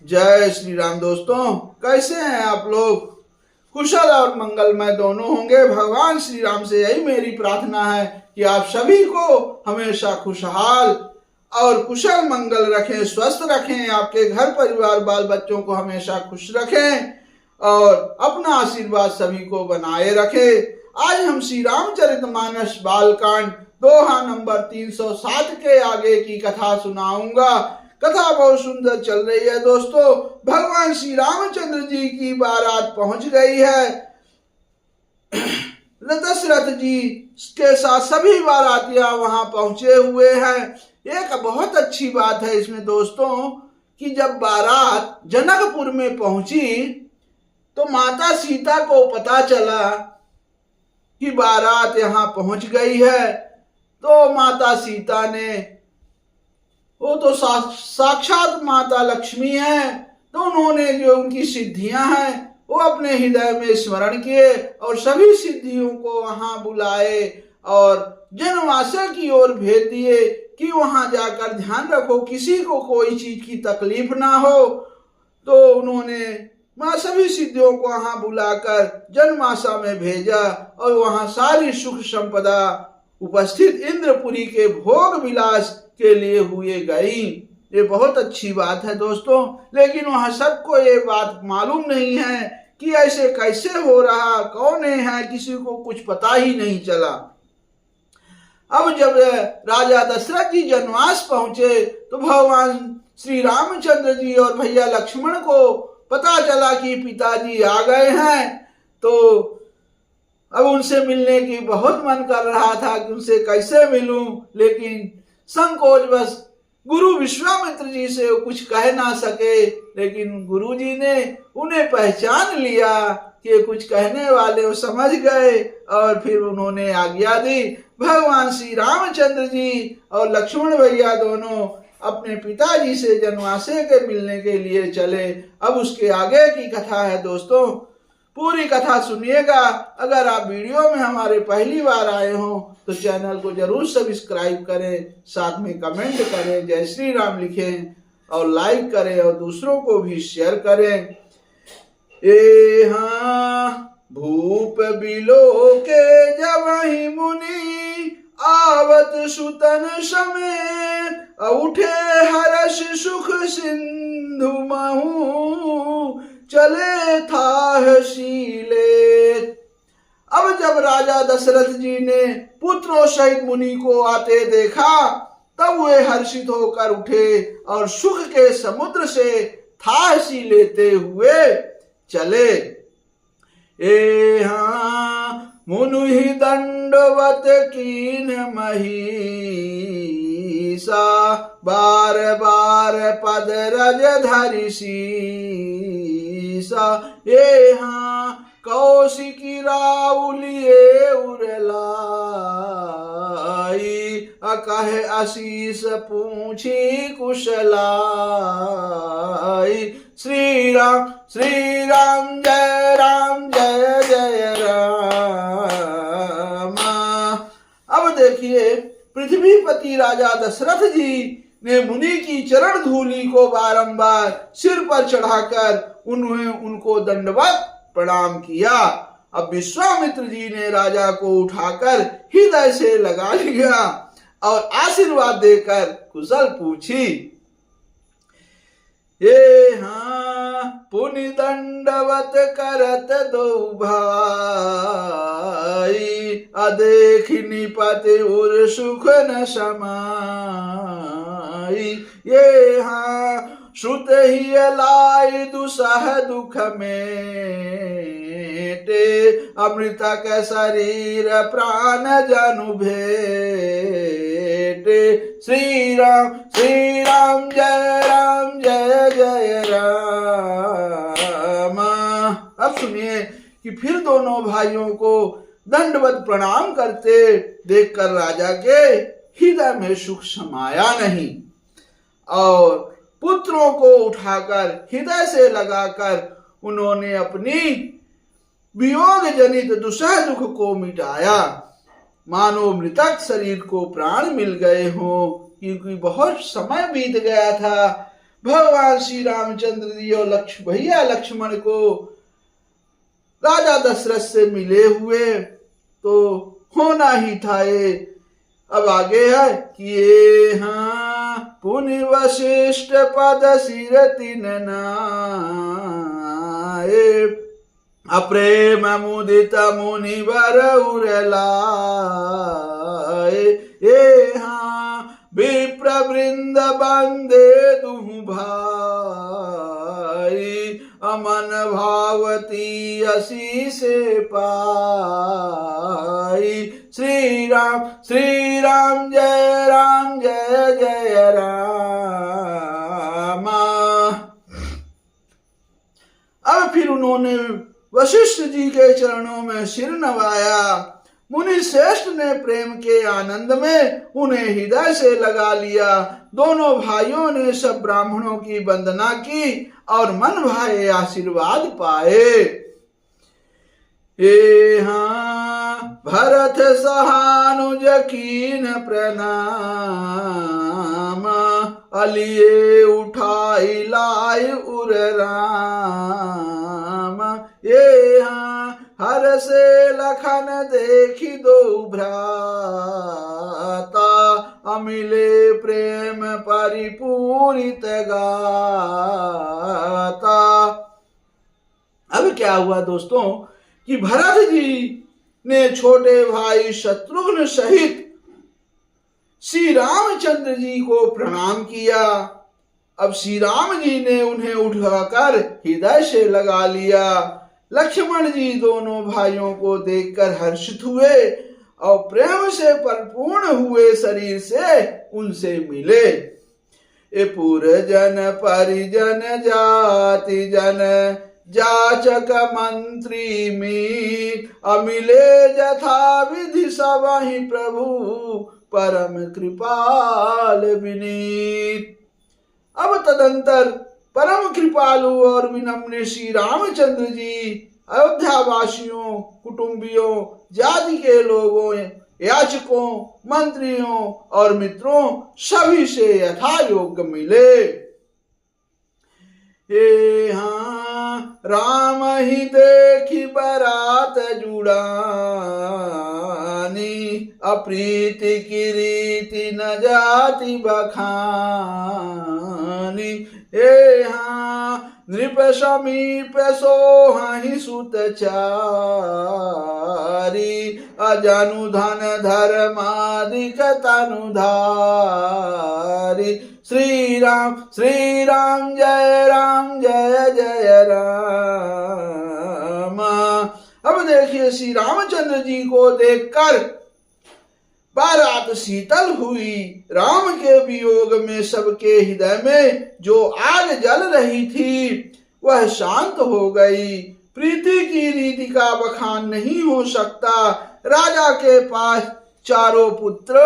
जय श्री राम। दोस्तों, कैसे हैं आप लोग? कुशल और मंगलमय दोनों होंगे। भगवान श्री राम से यही मेरी प्रार्थना है कि आप सभी को हमेशा खुशहाल और कुशल मंगल रखें, स्वस्थ रखें, आपके घर परिवार बाल बच्चों को हमेशा खुश रखें और अपना आशीर्वाद सभी को बनाए रखें। आज हम श्री रामचरितमानस बालकांड दोहा नंबर 307 के आगे की कथा सुनाऊंगा। कथा बहुत सुंदर चल रही है दोस्तों। भगवान श्री रामचंद्र जी की बारात पहुंच गई है। दशरथ जी के साथ सभी बारातियां वहां पहुंचे हुए हैं। एक बहुत अच्छी बात है इसमें दोस्तों कि जब बारात जनकपुर में पहुंची तो माता सीता को पता चला कि बारात यहाँ पहुंच गई है। तो माता सीता ने, वो तो साक्षात माता लक्ष्मी है, तो उन्होंने जो उनकी सिद्धियां हैं वो अपने हृदय में स्मरण किए और सभी सिद्धियों को वहां बुलाए और जनवासा की ओर भेज दिए कि वहां जाकर ध्यान रखो, किसी को कोई चीज की तकलीफ ना हो। तो उन्होंने सभी सिद्धियों को वहां बुलाकर जनमासा में भेजा और वहां सारी सुख संपदा उपस्थित इंद्रपुरी के भोग विलास के लिए हुए गई। ये बहुत अच्छी बात है दोस्तों, लेकिन वहां सबको ये बात मालूम नहीं है कि ऐसे कैसे हो रहा, कौन है, किसी को कुछ पता ही नहीं चला। अब जब राजा दशरथ जी जनवास पहुंचे तो भगवान श्री रामचंद्र जी और भैया लक्ष्मण को पता चला कि पिताजी आ गए हैं। तो अब उनसे मिलने की बहुत मन कर रहा था कि उनसे कैसे मिलूं, लेकिन संकोच बस गुरु विश्वामित्र जी से कुछ कह ना सके। लेकिन गुरु जी ने उन्हें पहचान लिया कि कुछ कहने वाले, वो समझ गए और फिर उन्होंने आज्ञा दी। भगवान श्री रामचंद्र जी और लक्ष्मण भैया दोनों अपने पिताजी से जनवासे के मिलने के लिए चले। अब उसके आगे की कथा है दोस्तों, पूरी कथा सुनिएगा। अगर आप वीडियो में हमारे पहली बार आए हो तो चैनल को जरूर सब्सक्राइब करें, साथ में कमेंट करें, जय श्री राम लिखें और लाइक करें और दूसरों को भी शेयर करें। भूप बिलो के जबहि मुनि आवत सुतन समेत, उठे हर्ष सुख सिंधु महु, चले था शीले। अब जब राजा दशरथ जी ने पुत्रों सहित मुनि को आते देखा तब वे हर्षित होकर उठे और सुख के समुद्र से थासी लेते हुए चले। मुनु ही दंडवत कीन महिषा, बार बार पद रज धरि सीसा। कौशिकी राउलिए उरलाई, अकहे आशीष पूछी कुशलाई। श्री राम जय जय राम। अब देखिए, पृथ्वीपति राजा दशरथ जी ने मुनि की चरण धूलि को बारंबार सिर पर चढ़ाकर उनको दंडवत प्रणाम किया। अब विश्वामित्र जी ने राजा को उठाकर हृदय से लगा लिया और आशीर्वाद देकर कुशल पूछी। पुनि दंडवत करत दो भाई, अदेख निपति उर सुख न समाई। श्रुत ही लाई दुसह दुख मेटे, अमृत के शरीर प्राण जनु भेटे। श्री राम जय जय राम। अब सुनिए कि फिर दोनों भाइयों को दंडवत प्रणाम करते देखकर राजा के हृदय में सुख समाया नहीं और पुत्रों को उठाकर हृदय से लगाकर उन्होंने अपनी वियोग जनित दुसह दुख को मिटाया। मानो मृतक शरीर को प्राण मिल गए हो, क्योंकि बहुत समय बीत गया था भगवान श्री रामचंद्र जी और भैया लक्ष्मण को राजा दशरथ से मिले हुए तो होना ही था ये। अब आगे है कि ये हाँ पुनि वशिष्ठ पद सिर तिन नाए अप्रेम मुदित मुनिवर उरलाए। ये हाँ विप्र वृंद बंदे दुहु भाई अमन भावती असी से पाई। श्री राम जय जय राम। अब फिर उन्होंने वशिष्ठ जी के चरणों में सिर नवाया। मुनि श्रेष्ठ ने प्रेम के आनंद में उन्हें हृदय से लगा लिया। दोनों भाइयों ने सब ब्राह्मणों की वंदना की और मन भाए आशीर्वाद पाए। ये हाँ भरत सहानुज कीन प्रणाम अलिए उठाई लाई उर राम। ये हाँ हर से लखन देखी दो भ्राता अमिले प्रेम परिपूरित गाता। अब क्या हुआ दोस्तों कि भरत जी ने छोटे भाई शत्रुघ्न सहित श्री रामचंद्र जी को प्रणाम किया। अब श्री राम जी ने उन्हें उठाकर हृदय से लगा लिया। लक्ष्मण जी दोनों भाइयों को देखकर हर्षित हुए और प्रेम से परिपूर्ण हुए शरीर से उनसे मिले। ए पुरजन परिजन जाति जन जाचक मंत्री मीत अमिले जथा विधि सबहि प्रभु परम कृपाल विनीत। अब तदंतर परम कृपालु और विनम्र श्री रामचंद्र जी अयोध्या वासियों, कुटुंबियों, जाति के लोगों, याचकों, मंत्रियों और मित्रों सभी से यथा योग्य मिले। ये हाँ राम ही देखी बरात जुड़ानी अप्रीति की रीति न जाति बखानी। ये हाँ नृप समीप सोहि सुत चारी अजनु धन धर्मादिक तनुधारी। श्री राम जय जय राम। अब देखिए श्री रामचंद्र जी को देखकर बारात शीतल हुई। राम के वियोग में सबके हृदय में जो आग जल रही थी वह शांत हो गई। प्रीति की रीति का बखान नहीं हो सकता। राजा के पास चारों पुत्र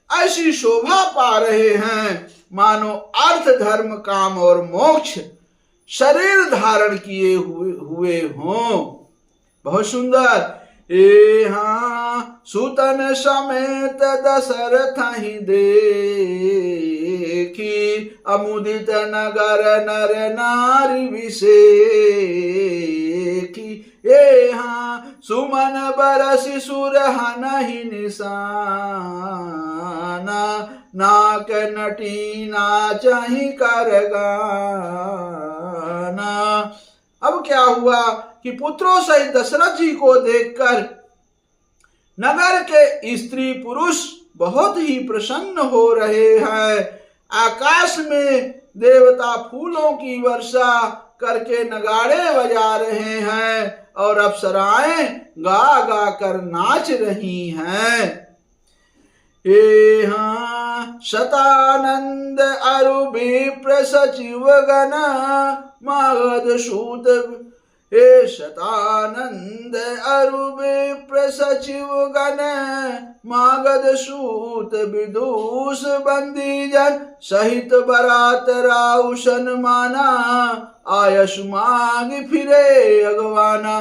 ऐसी शोभा पा रहे हैं मानो अर्थ धर्म काम और मोक्ष शरीर धारण किए हुए हों। बहुत सुंदर। ए हाँ सुतन समेत दशरथ ही देखी अमुदित नगर नर नारी विषेखी। ए हाँ सुमन बरसि सुरहन ही निशाना नाक नटी नाचहि कर गाना। अब क्या हुआ कि पुत्रों सहित दशरथ जी को देखकर नगर के स्त्री पुरुष बहुत ही प्रसन्न हो रहे हैं। आकाश में देवता फूलों की वर्षा करके नगाड़े बजा रहे हैं और अप्सराएं गा गा कर नाच रही हैं। ए हाँ शतानंद अरु विप्र सचिव गण मगध सूत। हे शतानंद अरु विप्र सचिव गण मगध सूत विदूष बंदी जन सहित बरात राउशन माना आयस मांग फिरे अगवाना।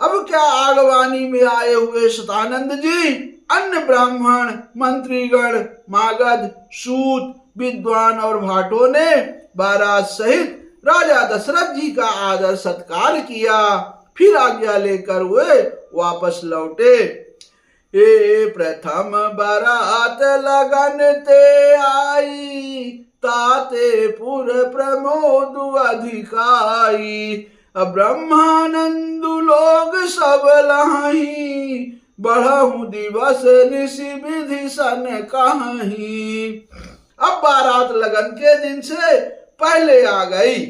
अब क्या आगवानी में आए हुए शतानंद जी अन्य ब्राह्मण मंत्रीगण मागध सूत विद्वान और भाटों ने बारात सहित राजा दशरथ जी का आदर सत्कार किया। फिर आज्ञा लेकर वे वापस लौटे। ए प्रथम बारात लगन ते आई, ताते पुर प्रमोद अधिकाई। ब्रह्मानंद लोग सब लही, बढ़हु दिवस निशि विधि सन कहीं। अब बारात लगन के दिन से पहले आ गई।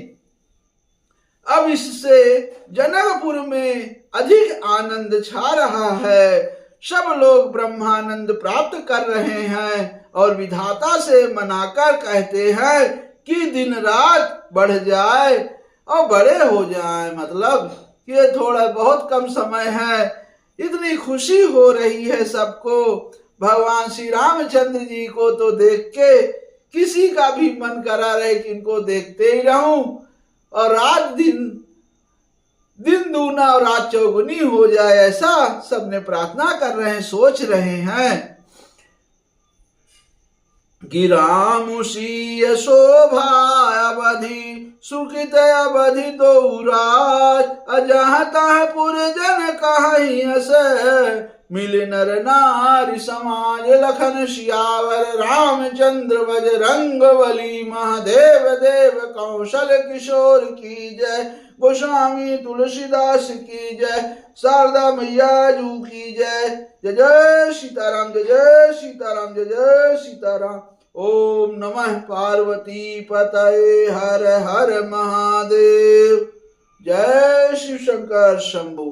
अब इससे जनकपुर में अधिक आनंद छा रहा है। सब लोग ब्रह्मानंद प्राप्त कर रहे हैं और विधाता से मनाकर कहते हैं कि दिन रात बढ़ जाए और बड़े हो जाए, मतलब ये थोड़ा बहुत कम समय है। इतनी खुशी हो रही है सबको। भगवान श्री रामचंद्र जी को तो देख के किसी का भी मन करा रहे कि इनको देखते ही रहूं, और रात दिन दूना और रात चौगुनी हो जाए, ऐसा सबने प्रार्थना कर रहे हैं, सोच रहे हैं। कि राम सीय शोभा अवधि, सुखित अवधि दो राज। अजह तह पुरजन कहि अस, मिल नर नारी समाज। लखन सियावर रामचंद्र बजरंग बली, महादेव देव कौशल किशोर की जय। गोस्वामी तुलसीदास की जय, शारदा मैया जू की जय। जय जय सीताराम, जय जय सीताराम, जय जय सीताराम। ओम नमः पार्वती पतये, हर हर महादेव। जय शिव शंकर शंभु।